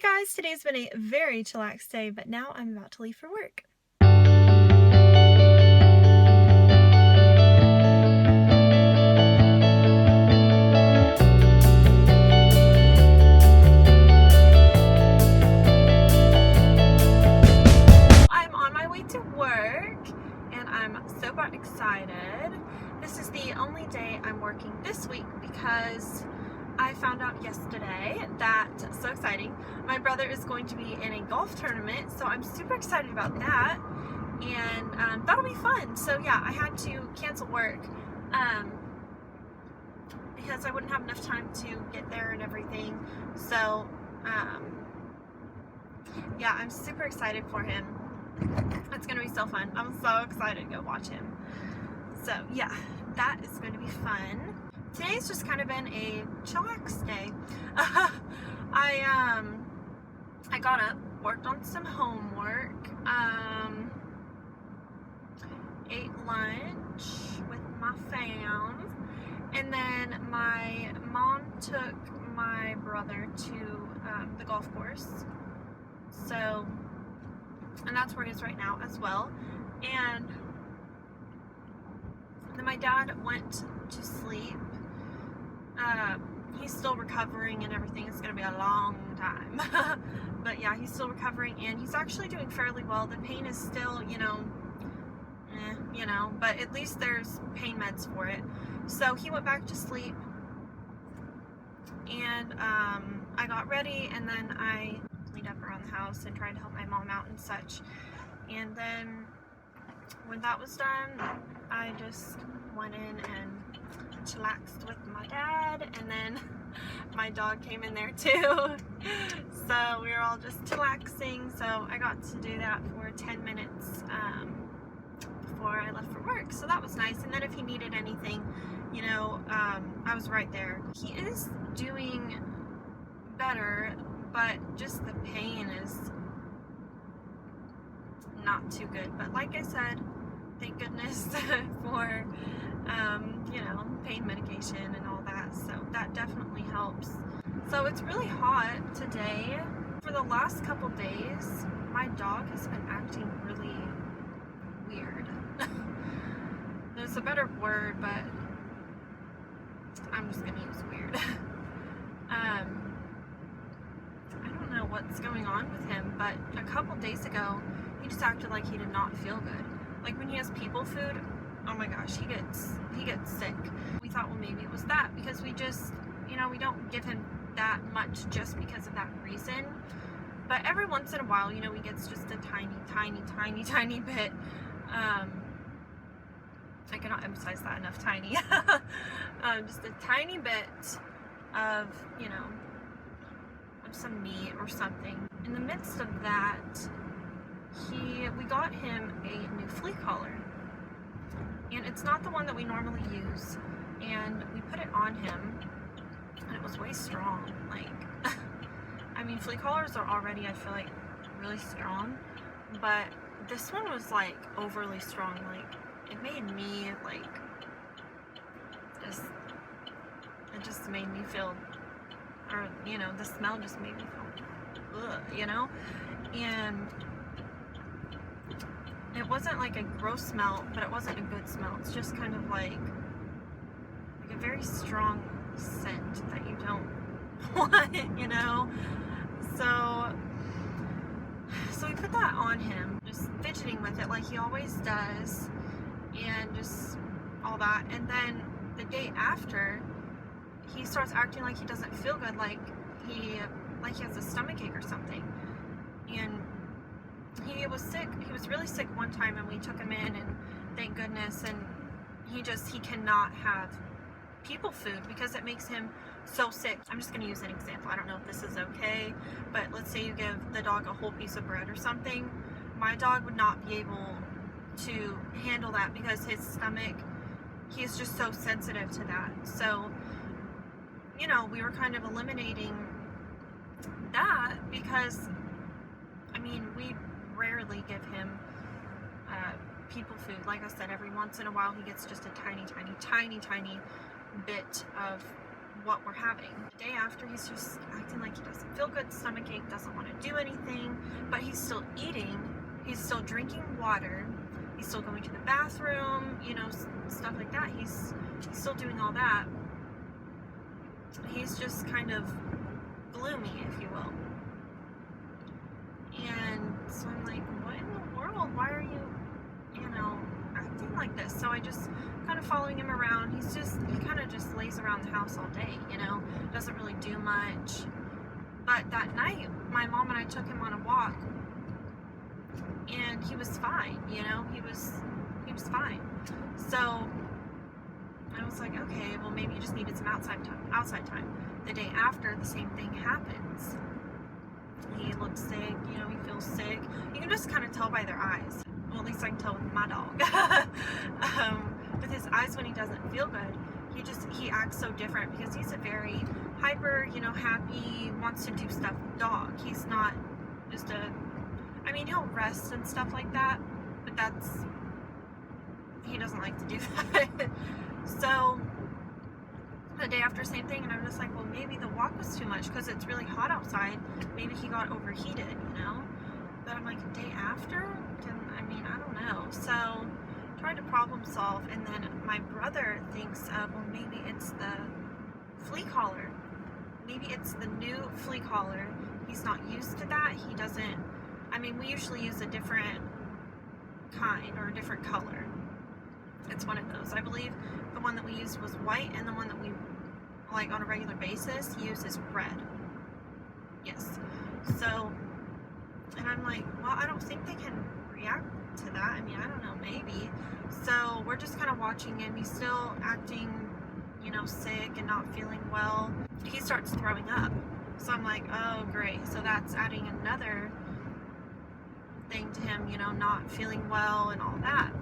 Hey guys, today's been a very chillaxed day, but now I'm about to leave for work. I'm on my way to work and I'm super excited. This is the only day I'm working this week because I found out yesterday that, so exciting, my brother is going to be in a golf tournament, so I'm super excited about that, and that'll be fun. So yeah, I had to cancel work because I wouldn't have enough time to get there and everything. So yeah, I'm super excited for him. It's gonna be so fun. I'm so excited to go watch him. So yeah, that is going to be fun. Today's just kind of been a chillax day. I got up, worked on some homework, ate lunch with my fam, and then my mom took my brother to the golf course. So, and that's where he is right now as well. And then my dad went to sleep. He's still recovering and everything. It's going to be a long time. But yeah, he's still recovering and he's actually doing fairly well. The pain is still, but at least there's pain meds for it. So he went back to sleep and I got ready and then I cleaned up around the house and tried to help my mom out and such. And then when that was done, I just went in and chillaxed with my dad, and then my dog came in there too. So we were all just chillaxing. So I got to do that for 10 minutes before I left for work. So that was nice. And then if he needed anything, I was right there. He is doing better, but just the pain is not too good. But like I said, thank goodness for pain medication and all that, so that definitely helps. So it's really hot today. For the last couple days, my dog has been acting really weird. There's a better word, but I'm just gonna use weird. I don't know what's going on with him, but a couple days ago, he just acted like he did not feel good. Like when he has people food, oh my gosh, he gets sick. We thought, well, maybe it was that because we just, we don't give him that much just because of that reason. But every once in a while, he gets just a tiny bit. I cannot emphasize that enough, tiny. Just a tiny bit of, of some meat or something. In the midst of that, we got him a new flea collar. And it's not the one that we normally use. And we put it on him, and it was way strong. Like, I mean, flea collars are already, I feel like, really strong. But this one was, like, overly strong. Like, it made me, like, it just made me feel, or, the smell just made me feel, ugh, And it wasn't like a gross smell, but it wasn't a good smell. It's just kind of like a very strong scent that you don't want, So we put that on him, just fidgeting with it like he always does, and just all that. And then the day after, he starts acting like he doesn't feel good, like he has a stomachache or something. And he was sick. He was really sick one time, and we took him in, and thank goodness. And he cannot have people food because it makes him so sick. I'm just going to use an example. I don't know if this is okay, but let's say you give the dog a whole piece of bread or something. My dog would not be able to handle that because his stomach, he's just so sensitive to that. So, we were kind of eliminating that because, we rarely give him people food. Like I said, every once in a while he gets just a tiny bit of what we're having. The day after, he's just acting like he doesn't feel good, stomachache, doesn't want to do anything, but he's still eating, he's still drinking water, he's still going to the bathroom, you know, stuff like that. He's still doing all that. He's just kind of gloomy, if you will. And so I'm like, what in the world? Why are you, you know, acting like this? So I just kind of following him around. He kind of just lays around the house all day, you know, doesn't really do much. But that night, my mom and I took him on a walk, and he was fine, you know, he was fine. So I was like, okay, well, maybe you just needed some outside time. The day after, the same thing happens. He looks sick, you know, he feels sick. You can just kind of tell by their eyes. Well, at least I can tell with my dog. With his eyes when he doesn't feel good, he acts so different because he's a very hyper, you know, happy, wants to do stuff dog. He's not just he'll rest and stuff like that, but he doesn't like to do that. So the day after, same thing, and I'm just like, well, maybe the walk was too much because it's really hot outside. Maybe he got overheated, you know? But I'm like, the day after? I don't know. So tried to problem solve, and then my brother thinks of, well, maybe it's the flea collar. Maybe it's the new flea collar. He's not used to that. He doesn't, we usually use a different kind or a different color. It's one of those. I believe the one that we used was white, and the one that we like on a regular basis use is red. Yes. So, and I'm like, well, I don't think they can react to that. I don't know, maybe. So we're just kind of watching him. He's still acting, you know, sick and not feeling well. He starts throwing up. So I'm like, oh, great. So that's adding another thing to him, you know, not feeling well and all that.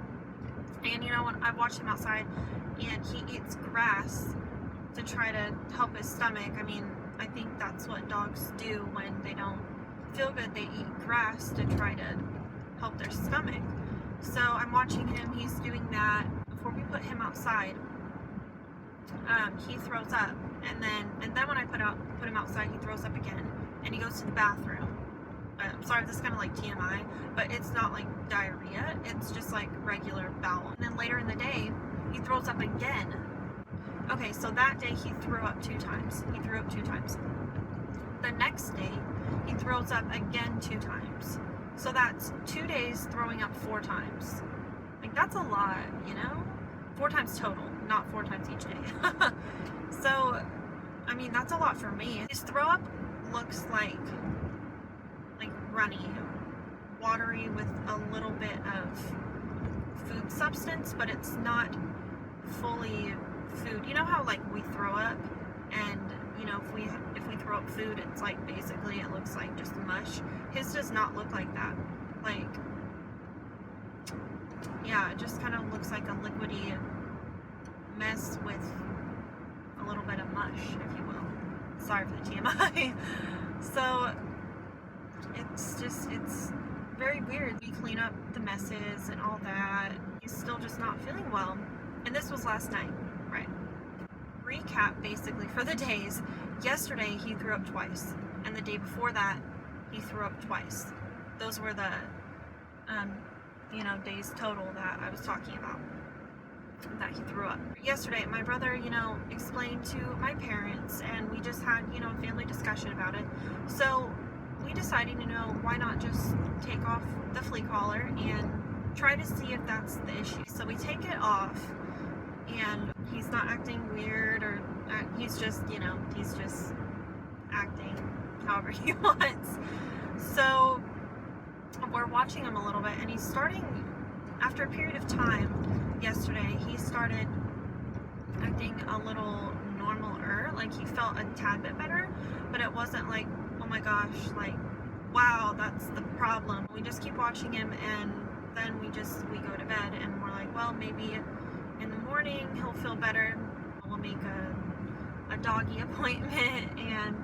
And, you know, when I watch him outside and he eats grass to try to help his stomach. I think that's what dogs do when they don't feel good. They eat grass to try to help their stomach. So I'm watching him. He's doing that. Before we put him outside, he throws up. And then when I put him outside, he throws up again. And he goes to the bathroom. Sorry, this is kind of like TMI, but it's not like diarrhea. It's just like regular bowel. And then later in the day, he throws up again. Okay, so that day he threw up 2 times. He threw up 2 times. The next day, he throws up again 2 times. So that's 2 days throwing up 4 times. Like, that's a lot, you know? 4 times total, not 4 times each day. So, that's a lot for me. His throw up looks like runny, watery with a little bit of food substance, but it's not fully food. You know how like we throw up, and you know if we throw up food, it's like basically it looks like just mush. His does not look like that. Like, yeah, it just kind of looks like a liquidy mess with a little bit of mush, if you will. Sorry for the TMI. So it's very weird. We clean up the messes and all that. He's still just not feeling well. And this was last night, right? Recap basically for the days. Yesterday he threw up twice, and the day before that he threw up twice. Those were the days total that I was talking about that he threw up. Yesterday my brother, explained to my parents, and we just had, a family discussion about it. So we decided, why not just take off the flea collar and try to see if that's the issue. So we take it off, and he's not acting weird, or he's just acting however he wants. So we're watching him a little bit, and he's starting, after a period of time yesterday, he started acting a little normal-er, like he felt a tad bit better, but it wasn't like, oh my gosh, like, wow, that's the problem. We just keep watching him, and then we go to bed, and we're like, well, maybe in the morning he'll feel better. We'll make a doggy appointment and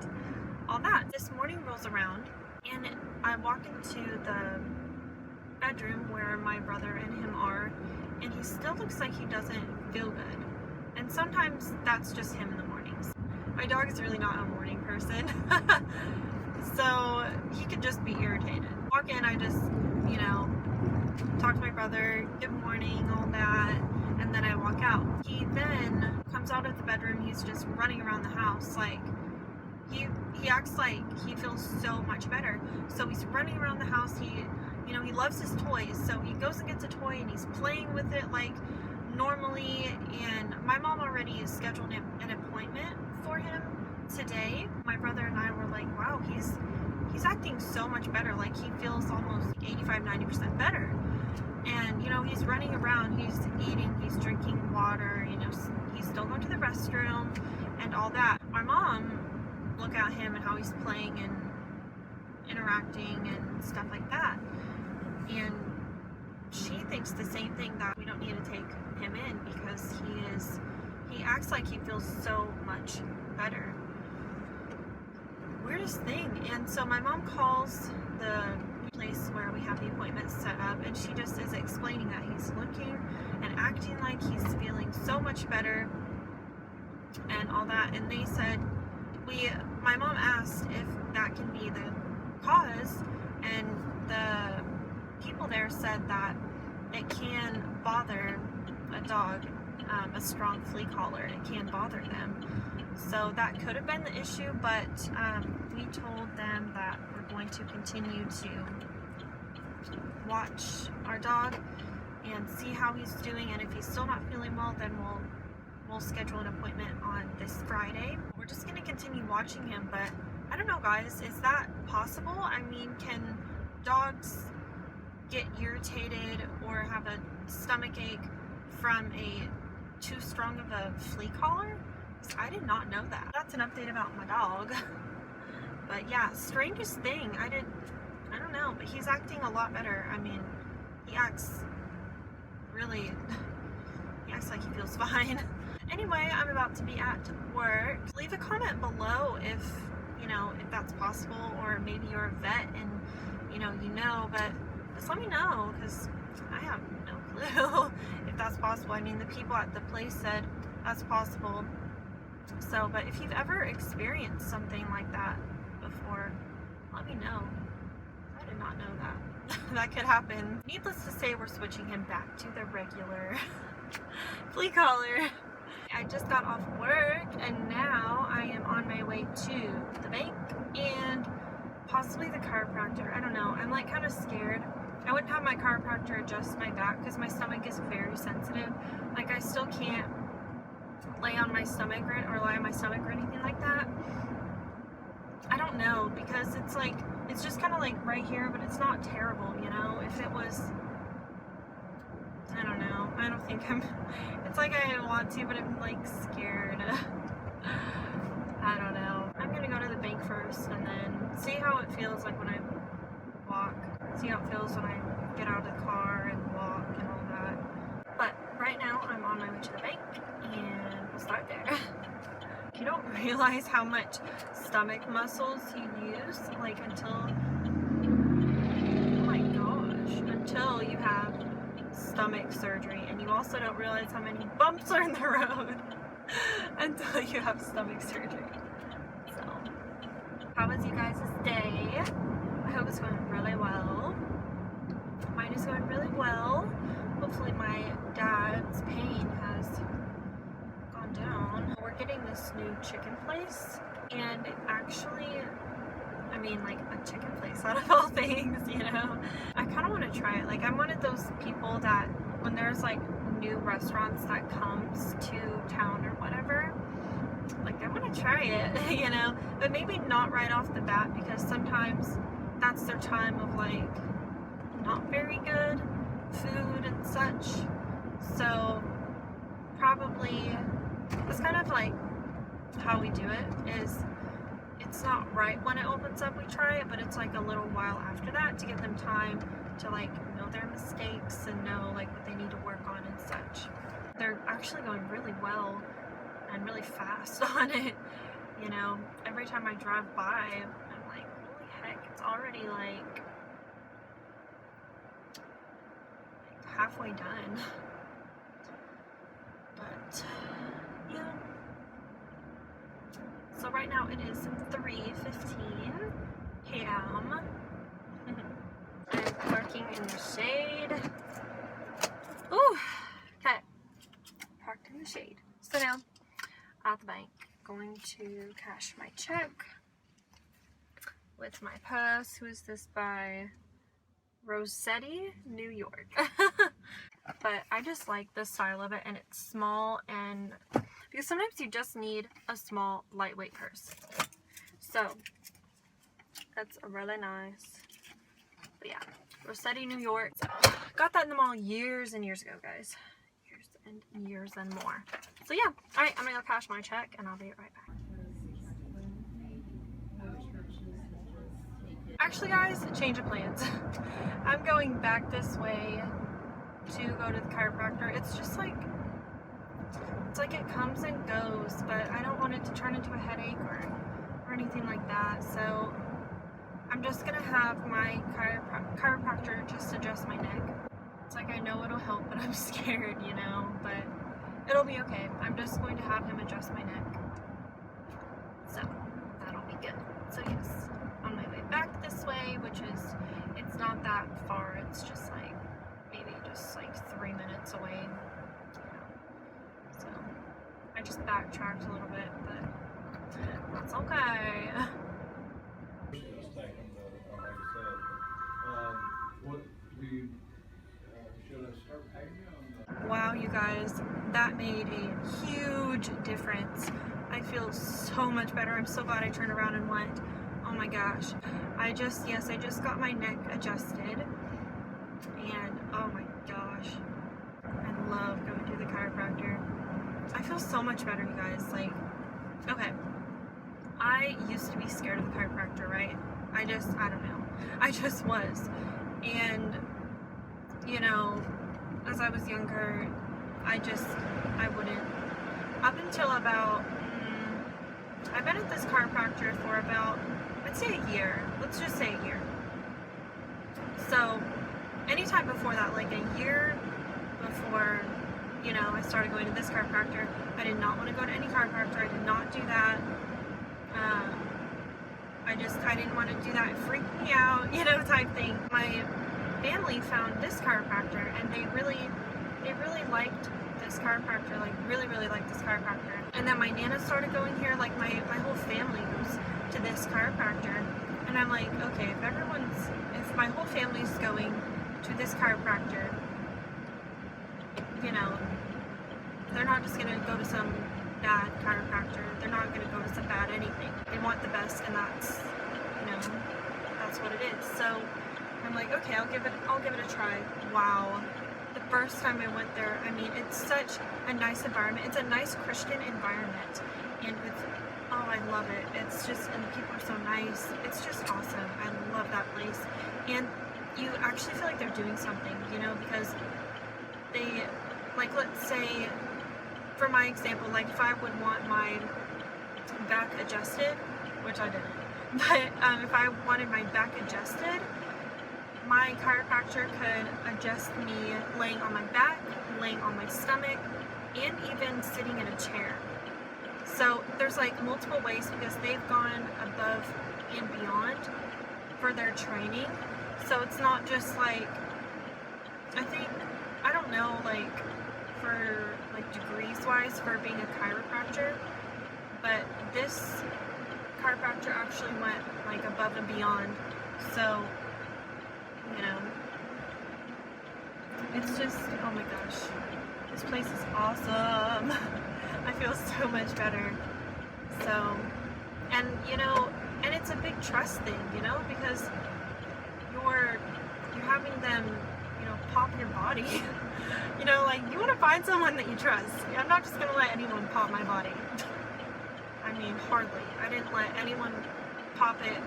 all that. This morning rolls around, and I walk into the bedroom where my brother and him are, and he still looks like he doesn't feel good. And sometimes that's just him in the mornings. My dog is really not a morning person. So he could just be irritated. Walk in, I just, you know, talk to my brother, good morning, all that, and then I walk out. He then comes out of the bedroom, he's just running around the house, like, he acts like he feels so much better. So he's running around the house, he loves his toys, so he goes and gets a toy and he's playing with it like normally. And my mom already is scheduled an appointment for him today. My brother and I were like, wow, he's acting so much better, like he feels almost 85-90% better. And he's running around, he's eating, he's drinking water, he's still going to the restroom and all that. My mom look at him and how he's playing and interacting and stuff like that, and she thinks the same thing, that we don't need to take him in because he acts like he feels so much better. Weirdest thing. And so my mom calls the place where we have the appointment set up, and she just is explaining that he's looking and acting like he's feeling so much better and all that. And they said, my mom asked if that can be the cause, and the people there said that it can bother a dog, a strong flea collar, it can bother them. So that could have been the issue, but we told them that we're going to continue to watch our dog and see how he's doing, and if he's still not feeling well, then we'll schedule an appointment on this Friday. We're just going to continue watching him, but I don't know, guys, is that possible? I mean, can dogs get irritated or have a stomach ache from a too strong of a flea collar? I did not know that. That's an update about my dog. But yeah, strangest thing. I don't know, but he's acting a lot better. I mean, he acts like he feels fine. Anyway, I'm about to be at work. Leave a comment below if that's possible, or maybe you're a vet and but just let me know, because I have no clue if that's possible. I mean, the people at the place said that's possible. So, but if you've ever experienced something like that before, let me know. I did not know that. That could happen. Needless to say, we're switching him back to the regular flea collar. I just got off work and now I am on my way to the bank and possibly the chiropractor. I don't know. I'm like kind of scared. I wouldn't have my chiropractor adjust my back because my stomach is very sensitive. Like, I still can't lay on my stomach or lie on my stomach or anything like that. I don't know, because it's just kind of like right here, but it's not terrible, if it was, I don't know, I don't think it's like I want to, but I'm like scared. I don't know. I'm gonna go to the bank first and then see how it feels like when I walk, see how it feels when I get out of the car and walk and all that. But right now I'm on my way to the bank and we'll start there. You don't realize how much stomach muscles you use, like, until you have stomach surgery, and you also don't realize how many bumps are in the road until you have stomach surgery. So, how was you guys' day? I hope it's going really well. Mine is going really well. Hopefully my dad's pain has gone down. We're getting this new chicken place, and it actually, I mean, like, a chicken place out of all things, I kind of want to try it. Like, I'm one of those people that when there's like new restaurants that comes to town or whatever, like, I want to try it, but maybe not right off the bat, because sometimes that's their time of like not very good food and such. So probably that's kind of like how we do it, is it's not right when it opens up we try it, but it's like a little while after that to give them time to like know their mistakes and know like what they need to work on and such. They're actually going really well and really fast on it. Every time I drive by, I'm like, holy heck, it's already like halfway done. But yeah, right now it is 3:15 p.m. I'm parking in the shade. Ooh, okay. Parked in the shade. So now, at the bank, going to cash my check with my purse. Who is this by? Rossetti, New York. But I just like the style of it, and it's small, and because sometimes you just need a small, lightweight purse. So that's really nice. But yeah, Rossetti, New York. Got that in the mall years and years ago, guys. Years and years and more. So yeah, alright, I'm gonna go cash my check and I'll be right back. Actually, guys, change of plans. I'm going back this way to go to the chiropractor. It's just like, it's like it comes and goes, but I don't want it to turn into a headache or anything like that. So I'm just gonna have my chiropractor just adjust my neck. It's like, I know it'll help, but I'm scared, you know, but it'll be okay. I'm just going to have him adjust my neck. So that'll be good. So yes, on my way back this way, which is, it's not that far. It's just like, maybe just like 3 minutes away. So I just backtracked a little bit, but that's okay. Wow, you guys, that made a huge difference. I feel so much better. I'm so glad I turned around and went. Oh my gosh. I just got my neck adjusted, and oh my gosh, I love going to the chiropractor. I feel so much better, you guys. Like, okay, I used to be scared of the chiropractor, right? I don't know. I just was. And, you know, as I was younger, I wouldn't. Up until about, I've been at this chiropractor for about, I'd say a year. Let's just say a year. So, anytime before that, like a year before, you know, I started going to this chiropractor, I did not want to go to any chiropractor. I did not do that. I didn't want to do that. It freaked me out, you know, type thing. My family found this chiropractor, and they really liked this chiropractor, like really liked this chiropractor. And then my Nana started going here, like my whole family goes to this chiropractor. And I'm like, okay, if my whole family's going to this chiropractor, you know, they're not just gonna go to some bad chiropractor. They're not gonna go to some bad anything. They want the best, and that's, you know, that's what it is. So I'm like, okay, I'll give it a try. Wow. The first time I went there, I mean, it's such a nice environment. It's a nice Christian environment, and oh, I love it. It's just, and the people are so nice. It's just awesome. I love that place. And you actually feel like they're doing something, you know, because they, like, let's say, for my example, like if I would want my back adjusted, which I didn't, but if I wanted my back adjusted, my chiropractor could adjust me laying on my back, laying on my stomach, and even sitting in a chair. So there's like multiple ways, because they've gone above and beyond for their training. So it's not just like, I don't know, like for like degrees wise for being a chiropractor, but this chiropractor actually went like above and beyond. So, you know, it's just, oh my gosh, this place is awesome. I feel so much better. So, and you know, and it's a big trust thing, you know, because you're having them, you know, pop your body. You know, like, you want to find someone that you trust. I'm not just gonna let anyone pop my body. I mean, hardly. I didn't let anyone pop it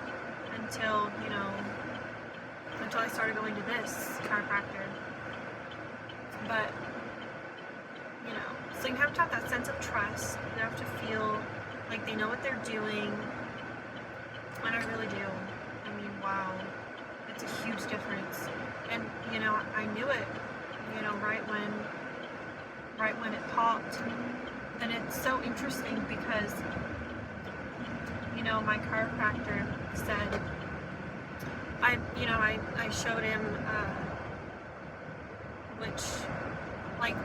until, you know, until I started going to this chiropractor. But, you know, so you have to have that sense of trust. You have to feel like they know what they're doing. And I really do. I mean, wow. It's a huge difference. And, you know, I knew it, you know, right when it popped. And it's so interesting because my chiropractor said, I showed him,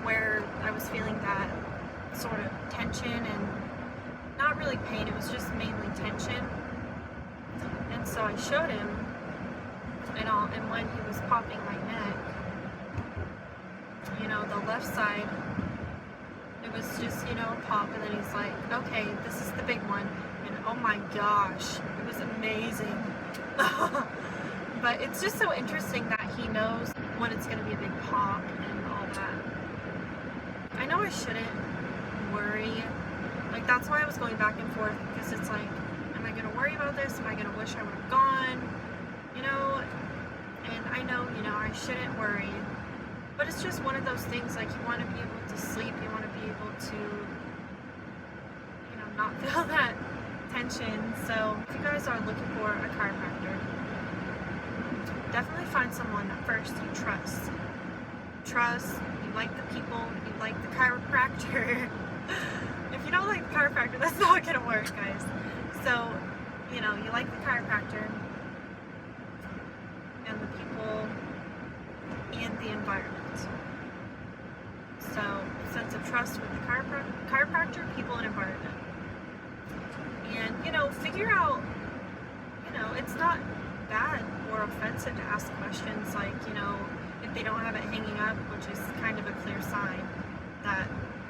where I was feeling that sort of tension, and not really pain, it was just mainly tension. And so I showed him, and when he was popping my neck, the left side, it was just, a pop, and then he's like, okay, this is the big one, and oh my gosh, it was amazing. But it's just so interesting that he knows when it's going to be a big pop and all that. I know I shouldn't worry. Like, that's why I was going back and forth, because it's like, am I going to worry about this? Am I going to wish I would have gone? And I know, I shouldn't worry. But it's just one of those things, like, you want to be able to sleep, you want to be able to, not feel that tension. So if you guys are looking for a chiropractor, definitely find someone that first you trust. You like the people, you like the chiropractor. If you don't like the chiropractor, that's not gonna work, guys. So, you like the chiropractor and the people and the environment. So, sense of trust with the chiropractor, people, and environment. And, figure out, it's not bad or offensive to ask questions, like, if they don't have it hanging up, which is kind of a clear sign that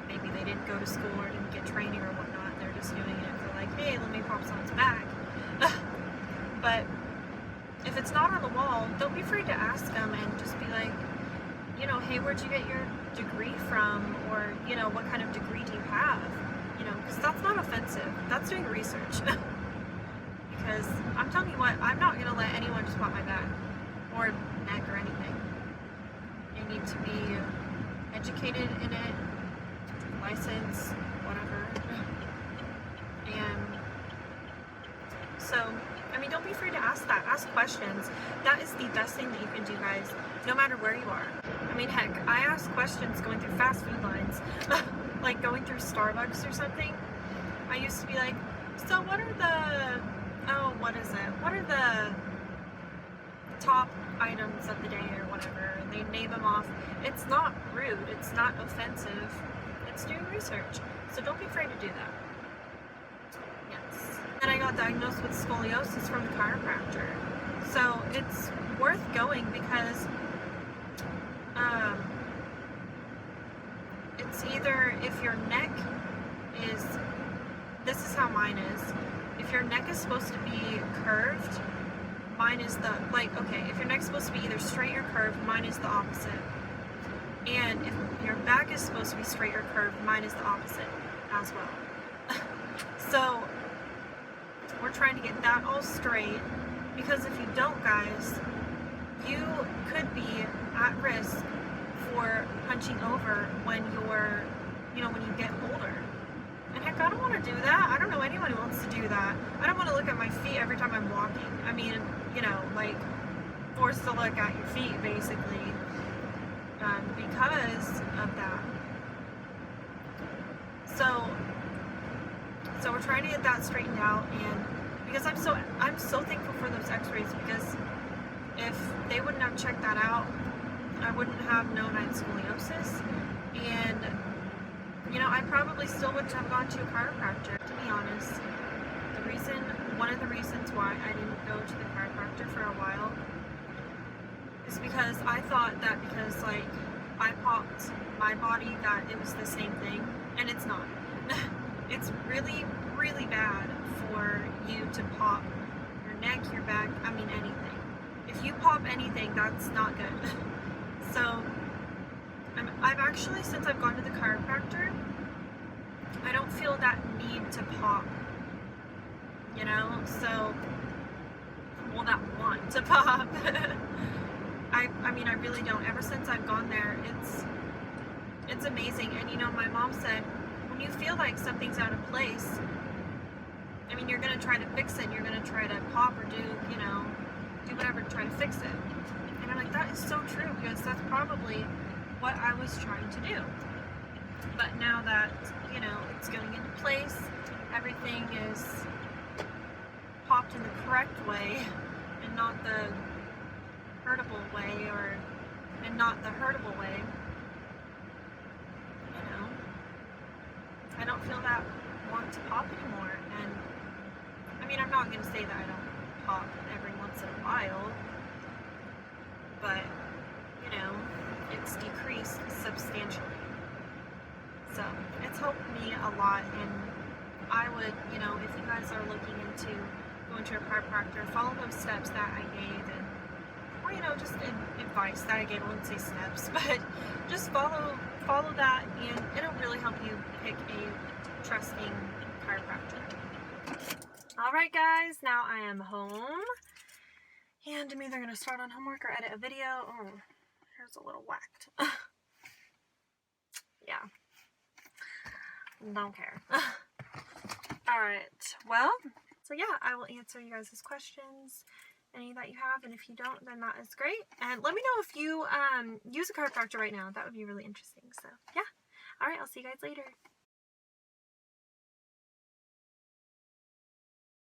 maybe they didn't go to school or didn't get training or whatnot. They're just doing it for, like, hey, let me pop someone's back. But if it's not on the wall, don't be afraid to ask them, and just be like, hey, where'd you get your degree from? Or, what kind of degree do you have? Because that's not offensive. That's doing research. Because I'm telling you what, I'm not going to let anyone just pop my back or neck or anything. You need to be educated in it, licensed, whatever. And so, don't be afraid to ask that. Ask questions. That is the best thing that you can do, guys, no matter where you are. Heck, I ask questions going through fast food lines. Like going through Starbucks or something. I used to be like, so what are the top items of the day or whatever, and they name them off. It's not rude, it's not offensive, it's doing research. So don't be afraid to do that. Yes. And I got diagnosed with scoliosis from the chiropractor. So it's worth going, because it's either, if your neck is, this is how mine is, if your neck is supposed to be curved, mine is if your neck's supposed to be either straight or curved, mine is the opposite. And if your back is supposed to be straight or curved, mine is the opposite as well. So we're trying to get that all straight, because if you don't, guys, you could be at risk for hunching over when you're, when you get older. And heck, I don't want to do that. I don't know anyone who wants to do that. I don't want to look at my feet every time I'm walking. Forced to look at your feet, basically, because of that. So we're trying to get that straightened out, and because I'm so thankful for those x-rays, because if they wouldn't have checked that out, I wouldn't have known I had scoliosis, and I probably still wouldn't have gone to a chiropractor, to be honest. One of the reasons why I didn't go to the chiropractor for a while is because I thought that because, like, I popped my body, that it was the same thing, and it's not. It's really, really bad for you to pop your neck, your back, anything. If you pop anything, that's not good. So, I've actually, since I've gone to the chiropractor, I don't feel that need to pop, that want to pop. I really don't. Ever since I've gone there, it's amazing. And my mom said, when you feel like something's out of place, you're gonna try to fix it, and you're gonna try to pop or do whatever to try to fix it. And I'm like, that is so true, because that's probably what I was trying to do. But now that, it's going into place, everything is popped in the correct way and not the hurtable way, and not the hurtable way. You know, I don't feel that want to pop anymore. And I mean, I'm not going to say that I don't pop every once in a while, but you know, it's decreased substantially. So it's helped me a lot, and I would, you know, if you guys are looking into going to a chiropractor, follow those steps that I gave, and, or, you know, just advice that I gave. I wouldn't say steps, but just follow that, and it'll really help you pick a trusting chiropractor. Alright guys, now I am home, and I'm either going to start on homework or edit a video. Oh, hair's a little whacked. Yeah. Don't care. Alright, well, so yeah, I will answer you guys' questions, any that you have, and if you don't, then that is great. And let me know if you use a chiropractor right now. That would be really interesting. So yeah. Alright, I'll see you guys later.